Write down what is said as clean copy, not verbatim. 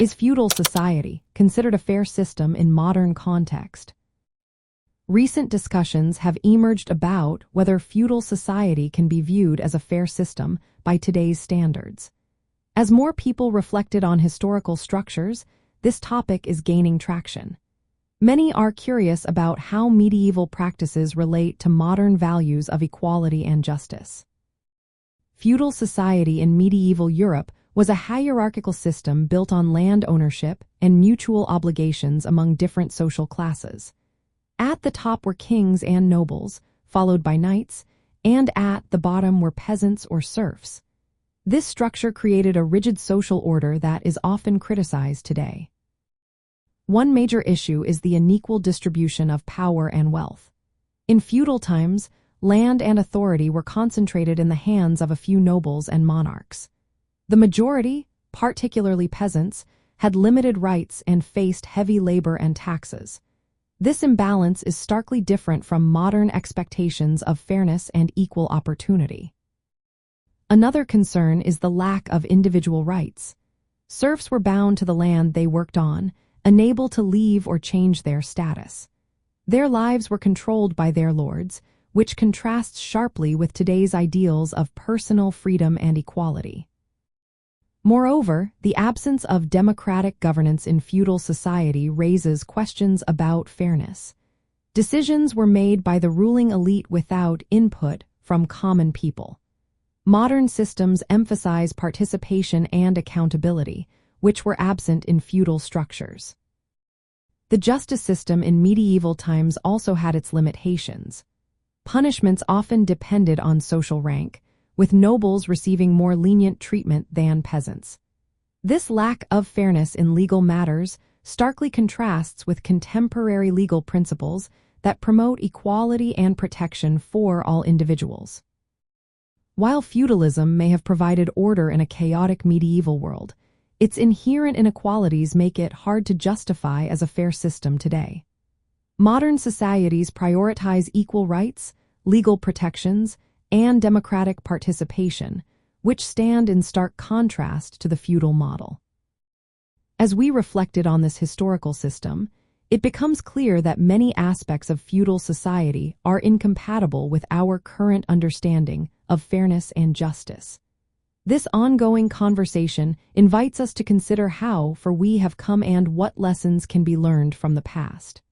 Is feudal society considered a fair system in modern context? Recent discussions have emerged about whether feudal society can be viewed as a fair system by today's standards. As more people reflected on historical structures, this topic is gaining traction. Many are curious about how medieval practices relate to modern values of equality and justice. Feudal society in medieval Europe was a hierarchical system built on land ownership and mutual obligations among different social classes. At the top were kings and nobles, followed by knights, and at the bottom were peasants or serfs. This structure created a rigid social order that is often criticized today. One major issue is the unequal distribution of power and wealth. In feudal times, land and authority were concentrated in the hands of a few nobles and monarchs. The majority, particularly peasants, had limited rights and faced heavy labor and taxes. This imbalance is starkly different from modern expectations of fairness and equal opportunity. Another concern is the lack of individual rights. Serfs were bound to the land they worked on, unable to leave or change their status. Their lives were controlled by their lords, which contrasts sharply with today's ideals of personal freedom and equality. Moreover, the absence of democratic governance in feudal society raises questions about fairness. Decisions were made by the ruling elite without input from common people. Modern systems emphasize participation and accountability, which were absent in feudal structures. The justice system in medieval times also had its limitations. Punishments often depended on social rank, with nobles receiving more lenient treatment than peasants. This lack of fairness in legal matters starkly contrasts with contemporary legal principles that promote equality and protection for all individuals. While feudalism may have provided order in a chaotic medieval world, its inherent inequalities make it hard to justify as a fair system today. Modern societies prioritize equal rights, legal protections, and democratic participation, which stand in stark contrast to the feudal model. As we reflected on this historical system, it becomes clear that many aspects of feudal society are incompatible with our current understanding of fairness and justice. This ongoing conversation invites us to consider how far we have come and what lessons can be learned from the past.